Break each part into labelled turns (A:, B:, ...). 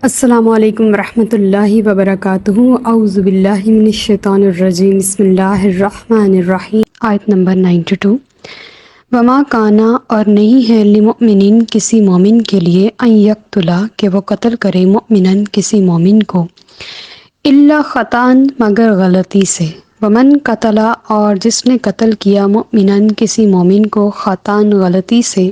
A: السلام علیکم ورحمۃ اللہ وبرکاتہ۔ اعوذ باللہ من الشیطان الرجیم، بسم اللہ الرحمن الرحیم۔ آیت نمبر 92۔ وما کانا، اور نہیں ہے، لمؤمن، کسی مومن کے لیے، ان یقتلا، کہ وہ قتل کرے، مؤمنا، کسی مومن کو، الا خطأً، مگر غلطی سے، ومن قتلا، اور جس نے قتل کیا، مؤمنا، کسی مومن کو، خطأً، غلطی سے،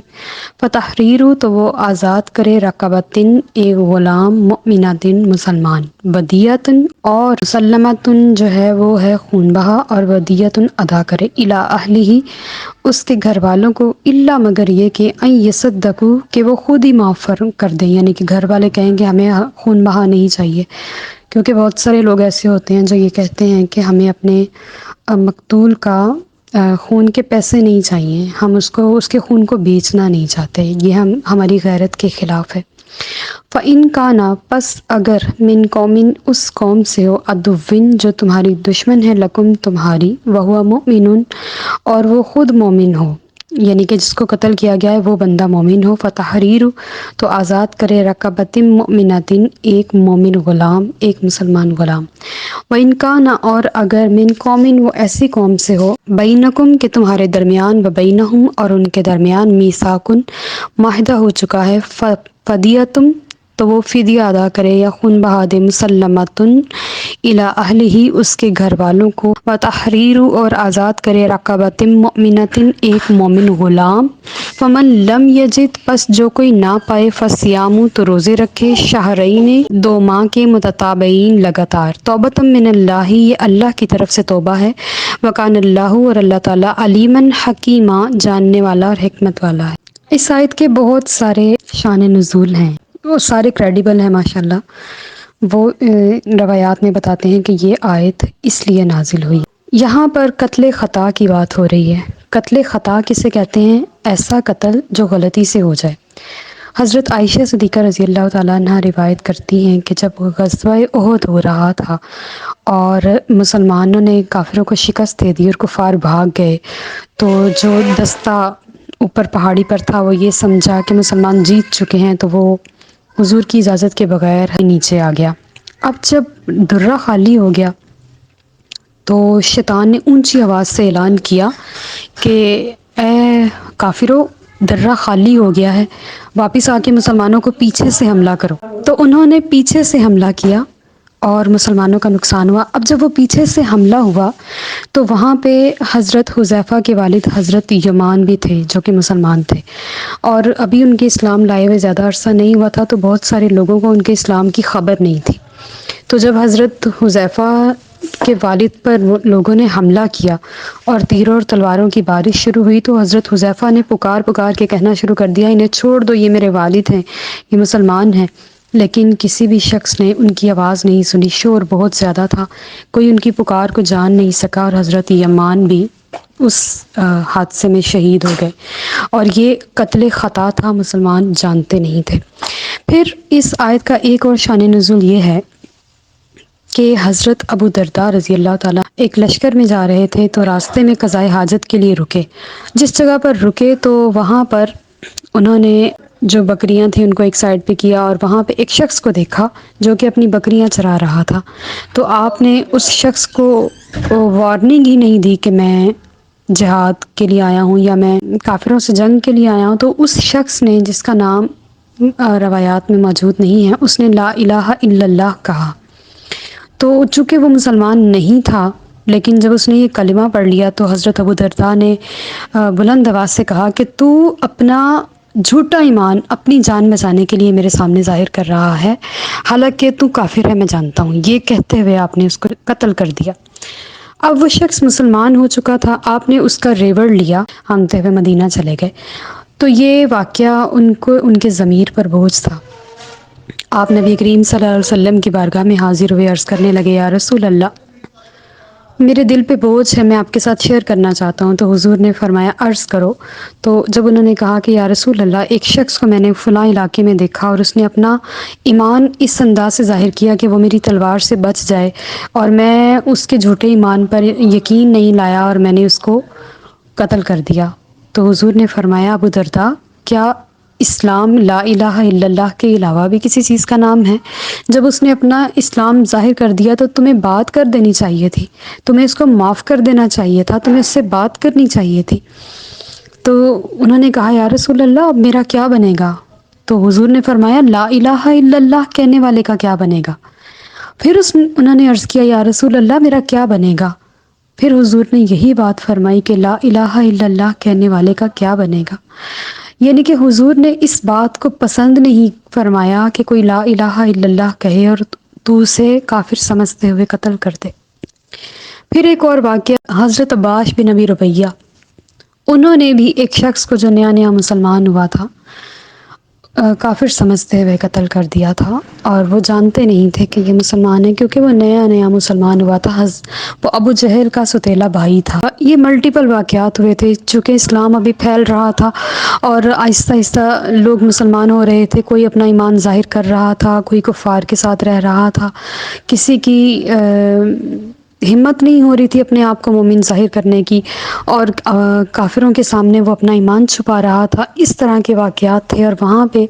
A: فتحریر، تو وہ آزاد کرے، رقبتن، ایک غلام، مؤمناتن، مسلمان، ودیتن، اور مسلمتن جو ہے وہ ہے خون بہا، اور ودیتن ادا کرے، الی اہلہ، اس کے گھر والوں کو، الا، مگر یہ کہ ان یصدقوا، کہ وہ خود ہی معاف کر دیں، یعنی کہ گھر والے کہیں کہ ہمیں خون بہا نہیں چاہیے، کیونکہ بہت سارے لوگ ایسے ہوتے ہیں جو یہ کہتے ہیں کہ ہمیں اپنے مقتول کا خون کے پیسے نہیں چاہیے، ہم اس کے خون کو بیچنا نہیں چاہتے، یہ ہماری غیرت کے خلاف ہے۔ فَإِن كَانَ، پس اگر، من قومن، اس قوم سے ہو، عدوٍ، جو تمہاری دشمن ہے، لکم، تمہاری، وہو مؤمن، اور وہ خود مومن ہو، یعنی کہ جس کو قتل کیا گیا ہے وہ بندہ مومن ہو، فتحریر، تو آزاد کرے، رقبۃ مؤمنۃ، ایک مومن غلام، ایک مسلمان غلام۔ وَإِن كَانَ، اور اگر، من قومن، وہ ایسی قوم سے ہو، بینکم، کہ تمہارے درمیان، وبینہم، اور ان کے درمیان، میثاق، معاہدہ ہو چکا ہے، فدیتم، تو وہ فدیہ ادا کرے یا خون بہا دے، مسلمتن، الی اہلہ، اس کے گھر والوں کو، وتحریر، اور آزاد کرے، رقبۃ مؤمنۃ، ایک مومن غلام۔ فمن لم یجد، پس جو کوئی نہ پائے، فصیام، تو روزے رکھے، شہرین، 2 ماہ کے، متتابعین، لگاتار، توبۃ من اللہ، یہ اللہ کی طرف سے توبہ ہے، وکان اللہ، اور اللہ تعالیٰ، علیما، حکیما، جاننے والا اور حکمت والا ہے۔ اس آیت کے بہت سارے شان نزول ہیں، وہ سارے کریڈیبل ہیں ماشاءاللہ۔ وہ روایات میں بتاتے ہیں کہ یہ آیت اس لیے نازل ہوئی۔ یہاں پر قتل خطا کی بات ہو رہی ہے۔ قتل خطا کسے کہتے ہیں؟ ایسا قتل جو غلطی سے ہو جائے۔ حضرت عائشہ صدیقہ رضی اللہ تعالیٰ عنہ روایت کرتی ہیں کہ جب غزوہ احد ہو رہا تھا اور مسلمانوں نے کافروں کو شکست دے دی اور کفار بھاگ گئے، تو جو دستہ اوپر پہاڑی پر تھا وہ یہ سمجھا کہ مسلمان جیت چکے ہیں، تو وہ حضور کی اجازت کے بغیر نیچے آ گیا۔ اب جب درہ خالی ہو گیا تو شیطان نے اونچی آواز سے اعلان کیا کہ اے کافرو، درہ خالی ہو گیا ہے، واپس آ کے مسلمانوں کو پیچھے سے حملہ کرو۔ تو انہوں نے پیچھے سے حملہ کیا اور مسلمانوں کا نقصان ہوا۔ اب جب وہ پیچھے سے حملہ ہوا تو وہاں پہ حضرت حذیفہ کے والد حضرت یمان بھی تھے جو کہ مسلمان تھے، اور ابھی ان کے اسلام لائے ہوئے زیادہ عرصہ نہیں ہوا تھا، تو بہت سارے لوگوں کو ان کے اسلام کی خبر نہیں تھی۔ تو جب حضرت حذیفہ کے والد پر لوگوں نے حملہ کیا اور تیروں اور تلواروں کی بارش شروع ہوئی، تو حضرت حذیفہ نے پکار کے کہنا شروع کر دیا، انہیں چھوڑ دو، یہ میرے والد ہیں، یہ مسلمان ہیں۔ لیکن کسی بھی شخص نے ان کی آواز نہیں سنی، شور بہت زیادہ تھا، کوئی ان کی پکار کو جان نہیں سکا، اور حضرت یمان بھی اس حادثے میں شہید ہو گئے، اور یہ قتل خطا تھا، مسلمان جانتے نہیں تھے۔ پھر اس آیت کا ایک اور شان نزول یہ ہے کہ حضرت ابو درداء رضی اللہ تعالیٰ ایک لشکر میں جا رہے تھے، تو راستے میں قضائے حاجت کے لیے رکے۔ جس جگہ پر رکے تو وہاں پر انہوں نے جو بکریاں تھیں ان کو ایک سائڈ پہ کیا، اور وہاں پہ ایک شخص کو دیکھا جو کہ اپنی بکریاں چرا رہا تھا۔ تو آپ نے اس شخص کو وارننگ ہی نہیں دی کہ میں جہاد کے لیے آیا ہوں یا میں کافروں سے جنگ کے لیے آیا ہوں، تو اس شخص نے، جس کا نام روایات میں موجود نہیں ہے، اس نے لا الہ الا اللہ کہا۔ تو چونکہ وہ مسلمان نہیں تھا، لیکن جب اس نے یہ کلمہ پڑھ لیا تو حضرت ابو درداء نے بلند آواز سے کہا کہ تو اپنا جھوٹا ایمان اپنی جان بچانے کے لیے میرے سامنے ظاہر کر رہا ہے، حالانکہ تو کافر ہے، میں جانتا ہوں۔ یہ کہتے ہوئے آپ نے اس کو قتل کر دیا۔ اب وہ شخص مسلمان ہو چکا تھا، آپ نے اس کا ریوڑ لیا، ہانگتے ہوئے مدینہ چلے گئے۔ تو یہ واقعہ ان کے ضمیر پر بوجھ تھا۔ آپ نبی کریم صلی اللہ علیہ وسلم کی بارگاہ میں حاضر ہوئے، عرض کرنے لگے، یا رسول اللہ، میرے دل پہ بوجھ ہے، میں آپ کے ساتھ شیئر کرنا چاہتا ہوں۔ تو حضور نے فرمایا، عرض کرو۔ تو جب انہوں نے کہا کہ یا رسول اللہ، ایک شخص کو میں نے فلاں علاقے میں دیکھا اور اس نے اپنا ایمان اس انداز سے ظاہر کیا کہ وہ میری تلوار سے بچ جائے، اور میں اس کے جھوٹے ایمان پر یقین نہیں لایا اور میں نے اس کو قتل کر دیا۔ تو حضور نے فرمایا، ابو درداء، کیا اسلام لا الہ الا اللہ کے علاوہ بھی کسی چیز کا نام ہے؟ جب اس نے اپنا اسلام ظاہر کر دیا تو تمہیں بات کر دینی چاہیے تھی، تمہیں اس کو معاف کر دینا چاہیے تھا، تمہیں اس سے بات کرنی چاہیے تھی۔ تو انہوں نے کہا یا رسول اللہ اب میرا کیا بنے گا؟ تو حضور نے فرمایا لا الہ الا اللہ کہنے والے کا کیا بنے گا؟ پھر انہوں نے عرض کیا یا رسول اللہ میرا کیا بنے گا؟ پھر حضور نے یہی بات فرمائی کہ لا الہ الا اللہ کہنے والے کا کیا بنے گا؟ یعنی کہ حضور نے اس بات کو پسند نہیں فرمایا کہ کوئی لا الہ الا اللہ کہے اور تو اسے کافر سمجھتے ہوئے قتل کر دے۔ پھر ایک اور واقعہ، حضرت عباس بن ابی ربیہ، انہوں نے بھی ایک شخص کو جو نیا نیا مسلمان ہوا تھا کافر سمجھتے ہوئے قتل کر دیا تھا، اور وہ جانتے نہیں تھے کہ یہ مسلمان ہے، کیونکہ وہ نیا نیا مسلمان ہوا تھا۔ وہ ابو جہل کا ستیلا بھائی تھا۔ یہ ملٹیپل واقعات ہوئے تھے، چونکہ اسلام ابھی پھیل رہا تھا اور آہستہ آہستہ لوگ مسلمان ہو رہے تھے، کوئی اپنا ایمان ظاہر کر رہا تھا، کوئی کفار کے ساتھ رہ رہا تھا، کسی کی ہمت نہیں ہو رہی تھی اپنے آپ کو مومن ظاہر کرنے کی، اور کافروں کے سامنے وہ اپنا ایمان چھپا رہا تھا۔ اس طرح کے واقعات تھے، اور وہاں پہ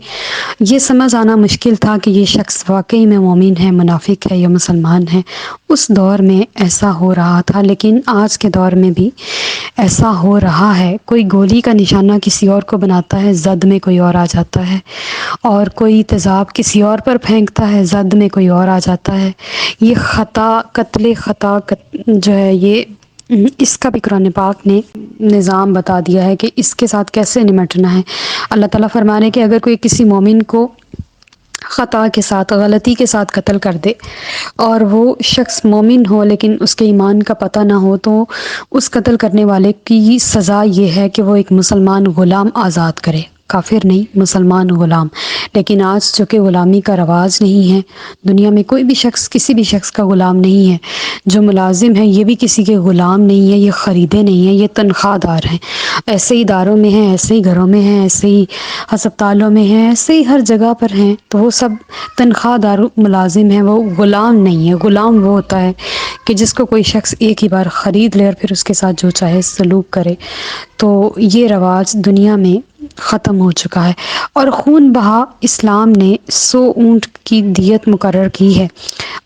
A: یہ سمجھ آنا مشکل تھا کہ یہ شخص واقعی میں مومن ہے، منافق ہے یا مسلمان ہے۔ اس دور میں ایسا ہو رہا تھا، لیکن آج کے دور میں بھی ایسا ہو رہا ہے۔ کوئی گولی کا نشانہ کسی اور کو بناتا ہے، زد میں کوئی اور آ جاتا ہے، اور کوئی تیزاب کسی اور پر پھینکتا ہے، زد میں کوئی اور آ جاتا ہے۔ یہ خطا، قتل خطا جو ہے، یہ اس کا بھی قرآن پاک نے نظام بتا دیا ہے کہ اس کے ساتھ کیسے نمٹنا ہے۔ اللہ تعالیٰ فرمانے کہ اگر کوئی کسی مومن کو خطا کے ساتھ، غلطی کے ساتھ قتل کر دے، اور وہ شخص مومن ہو لیکن اس کے ایمان کا پتہ نہ ہو، تو اس قتل کرنے والے کی سزا یہ ہے کہ وہ ایک مسلمان غلام آزاد کرے، کافر نہیں، مسلمان غلام۔ لیکن آج چونکہ غلامی کا رواج نہیں ہے، دنیا میں کوئی بھی شخص کسی بھی شخص کا غلام نہیں ہے۔ جو ملازم ہیں یہ بھی کسی کے غلام نہیں ہے، یہ خریدے نہیں ہیں، یہ تنخواہ دار ہیں۔ ایسے ہی اداروں میں ہیں، ایسے ہی گھروں میں ہیں، ایسے ہی ہسپتالوں میں ہیں، ایسے ہی ہر جگہ پر ہیں، تو وہ سب تنخواہ دار ملازم ہیں، وہ غلام نہیں ہے۔ غلام وہ ہوتا ہے کہ جس کو کوئی شخص ایک ہی بار خرید لے اور پھر اس کے ساتھ جو چاہے سلوک کرے۔ تو یہ رواج دنیا میں ختم ہو چکا ہے، اور خون بہا اسلام نے 100 اونٹ کی دیت مقرر کی ہے،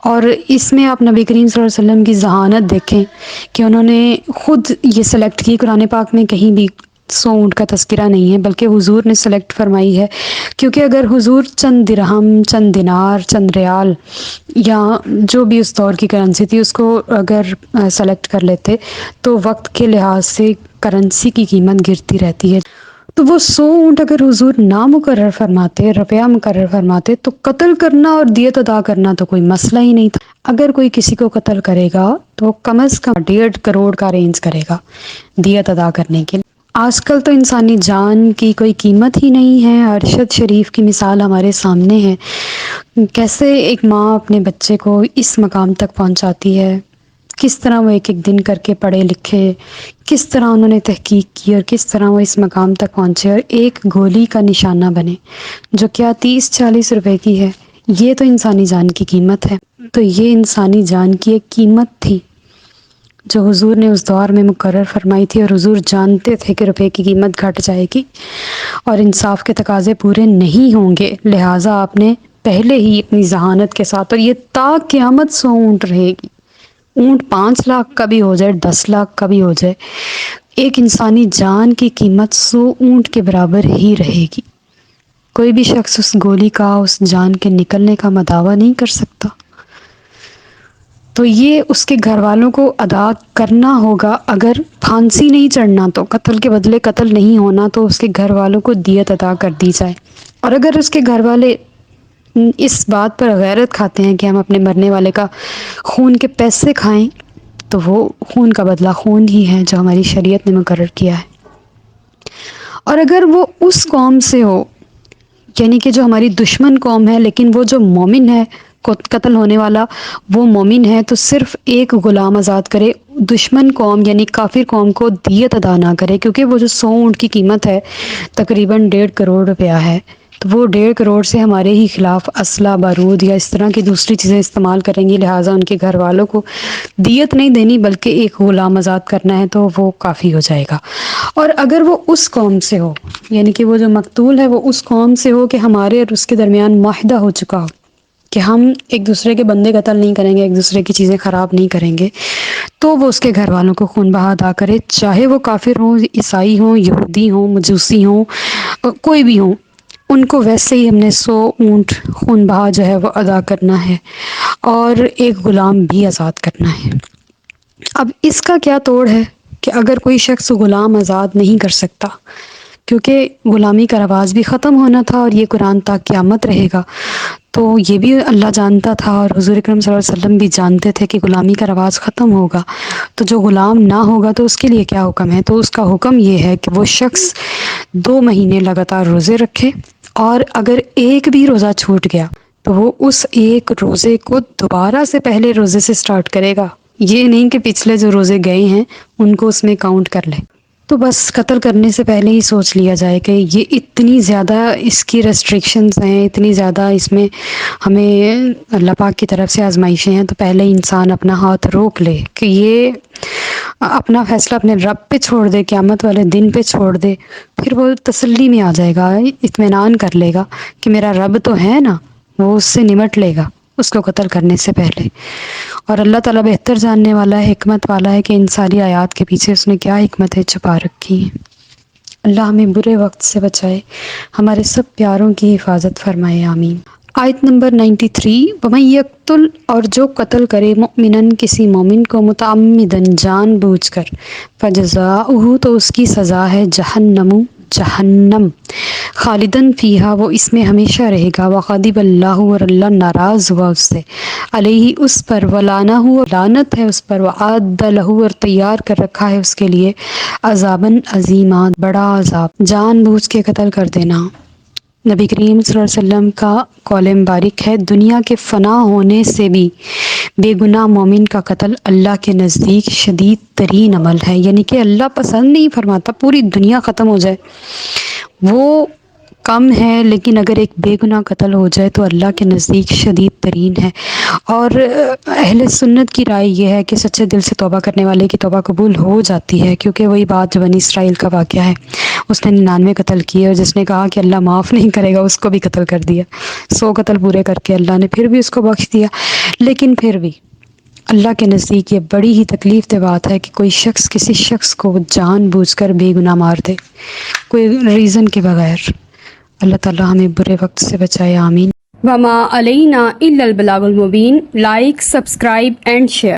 A: اور اس میں آپ نبی کریم صلی اللہ علیہ وسلم کی ذہانت دیکھیں کہ انہوں نے خود یہ سلیکٹ کی۔ قرآن پاک میں کہیں بھی 100 اونٹ کا تذکرہ نہیں ہے، بلکہ حضور نے سلیکٹ فرمائی ہے، کیونکہ اگر حضور چند درہم، چند دینار، چند ریال، یا جو بھی اس دور کی کرنسی تھی اس کو اگر سلیکٹ کر لیتے تو وقت کے لحاظ سے کرنسی کی قیمت گرتی رہتی ہے۔ تو وہ 100 اونٹ اگر حضور نہ مقرر فرماتے، روپیہ مقرر فرماتے، تو قتل کرنا اور دیت ادا کرنا تو کوئی مسئلہ ہی نہیں تھا۔ اگر کوئی کسی کو قتل کرے گا تو کم از کم 1.5 کروڑ کا رینج کرے گا دیت ادا کرنے کے لیے۔ آج کل تو انسانی جان کی کوئی قیمت ہی نہیں ہے۔ ارشد شریف کی مثال ہمارے سامنے ہے، کیسے ایک ماں اپنے بچے کو اس مقام تک پہنچاتی ہے، کس طرح وہ ایک ایک دن کر کے پڑھے لکھے، کس طرح انہوں نے تحقیق کی، اور کس طرح وہ اس مقام تک پہنچے اور ایک گولی کا نشانہ بنے، جو کیا 30-40 روپے کی ہے۔ یہ تو انسانی جان کی قیمت ہے۔ تو یہ انسانی جان کی ایک قیمت تھی جو حضور نے اس دور میں مقرر فرمائی تھی، اور حضور جانتے تھے کہ روپے کی قیمت گھٹ جائے گی اور انصاف کے تقاضے پورے نہیں ہوں گے، لہٰذا آپ نے پہلے ہی اپنی ذہانت کے ساتھ، اور یہ تا قیامت 100 اونٹ رہے گی، اونٹ 5 لاکھ کا بھی ہو جائے، 10 لاکھ کا بھی ہو جائے، ایک انسانی جان کی قیمت 100 اونٹ کے برابر ہی رہے گی۔ کوئی بھی شخص اس گولی کا، اس جان کے نکلنے کا مداوع نہیں کر سکتا۔ تو یہ اس کے گھر والوں کو ادا کرنا ہوگا۔ اگر پھانسی نہیں چڑھنا تو، قتل کے بدلے قتل نہیں ہونا، تو اس کے گھر والوں کو دیت ادا کر دی جائے۔ اور اگر اس کے گھر والے اس بات پر غیرت کھاتے ہیں کہ ہم اپنے مرنے والے کا خون کے پیسے کھائیں، تو وہ خون کا بدلہ خون ہی ہے جو ہماری شریعت نے مقرر کیا ہے۔ اور اگر وہ اس قوم سے ہو، یعنی کہ جو ہماری دشمن قوم ہے، لیکن وہ جو مومن ہے، قتل ہونے والا وہ مومن ہے، تو صرف ایک غلام آزاد کرے، دشمن قوم یعنی کافر قوم کو دیت ادا نہ کرے، کیونکہ وہ جو 100 اونٹ کی قیمت ہے تقریباً 1.5 کروڑ روپیہ ہے۔ تو وہ 1.5 کروڑ سے ہمارے ہی خلاف اسلحہ بارود یا اس طرح کی دوسری چیزیں استعمال کریں گی، لہٰذا ان کے گھر والوں کو دیت نہیں دینی بلکہ ایک غلام آزاد کرنا ہے تو وہ کافی ہو جائے گا۔ اور اگر وہ اس قوم سے ہو، یعنی کہ وہ جو مقتول ہے وہ اس قوم سے ہو کہ ہمارے اور اس کے درمیان معاہدہ ہو چکا ہو کہ ہم ایک دوسرے کے بندے قتل نہیں کریں گے، ایک دوسرے کی چیزیں خراب نہیں کریں گے، تو وہ اس کے گھر والوں کو خون بہا ادا کرے، چاہے وہ کافر ہوں، عیسائی ہوں، یہودی ہوں، مجوسی ہوں، کوئی بھی ہوں، ان کو ویسے ہی ہم نے 100 اونٹ خون بہا جو ہے وہ ادا کرنا ہے اور ایک غلام بھی آزاد کرنا ہے۔ اب اس کا کیا توڑ ہے کہ اگر کوئی شخص غلام آزاد نہیں کر سکتا، کیونکہ غلامی کا رواج بھی ختم ہونا تھا اور یہ قرآن تا قیامت رہے گا، تو یہ بھی اللہ جانتا تھا اور حضور اکرم صلی اللہ علیہ وسلم بھی جانتے تھے کہ غلامی کا رواج ختم ہوگا، تو جو غلام نہ ہوگا تو اس کے لیے کیا حکم ہے؟ تو اس کا حکم یہ ہے کہ وہ شخص 2 مہینے لگاتار روزے رکھے، اور اگر ایک بھی روزہ چھوٹ گیا تو وہ اس ایک روزے کو دوبارہ سے پہلے روزے سے سٹارٹ کرے گا، یہ نہیں کہ پچھلے جو روزے گئے ہیں ان کو اس میں کاؤنٹ کر لے۔ تو بس قتل کرنے سے پہلے ہی سوچ لیا جائے کہ یہ اتنی زیادہ اس کی ریسٹرکشنز ہیں، اتنی زیادہ اس میں ہمیں اللہ پاک کی طرف سے آزمائشیں ہیں، تو پہلے انسان اپنا ہاتھ روک لے کہ یہ اپنا فیصلہ اپنے رب پہ چھوڑ دے، قیامت والے دن پہ چھوڑ دے، پھر وہ تسلی میں آ جائے گا، اطمینان کر لے گا کہ میرا رب تو ہے نا، وہ اس سے نمٹ لے گا اس کو قتل کرنے سے پہلے۔ اور اللہ تعالیٰ بہتر جاننے والا ہے، حکمت والا ہے کہ ان ساری آیات کے پیچھے اس نے کیا حکمتیں چھپا رکھی ہیں۔ اللہ ہمیں برے وقت سے بچائے، ہمارے سب پیاروں کی حفاظت فرمائے، آمین۔ آیت نمبر 93، وَمَن یقتل، اور جو قتل کرے مؤمناً کسی مومن کو متعمداً جان بوجھ کر، فجزاؤہ تو اس کی سزا ہے جہنم خالداً فیہا وہ اس میں ہمیشہ رہے گا، وغضب اللہ اور اللہ ناراض ہوا اس سے، علیہ اس پر، ولعنہ لعنت ہے اس پر، وعد لہ اور تیار کر رکھا ہے اس کے لیے، عذاباً عظیما بڑا عذاب۔ جان بوجھ کے قتل کر دینا نبی کریم صلی اللہ علیہ وسلم کا قول مبارک ہے، دنیا کے فنا ہونے سے بھی بے گناہ مومن کا قتل اللہ کے نزدیک شدید ترین عمل ہے، یعنی کہ اللہ پسند نہیں فرماتا پوری دنیا ختم ہو جائے، وہ کم ہے، لیکن اگر ایک بے گناہ قتل ہو جائے تو اللہ کے نزدیک شدید ترین ہے۔ اور اہل سنت کی رائے یہ ہے کہ سچے دل سے توبہ کرنے والے کی توبہ قبول ہو جاتی ہے، کیونکہ وہی بات جو بنی اسرائیل کا واقعہ ہے، اس نے 99 قتل کیے اور جس نے کہا کہ اللہ معاف نہیں کرے گا اس کو بھی قتل کر دیا، 100 قتل پورے کر کے اللہ نے پھر بھی اس کو بخش دیا۔ لیکن پھر بھی اللہ کے نزدیک یہ بڑی ہی تکلیف دہ بات ہے کہ کوئی شخص کسی شخص کو جان بوجھ کر بے گناہ مار دے، کوئی ریزن کے بغیر۔ اللہ تعالیٰ ہمیں برے وقت سے بچائے، آمین۔
B: وما علینا الا البلاغ المبین۔ Like, subscribe and share.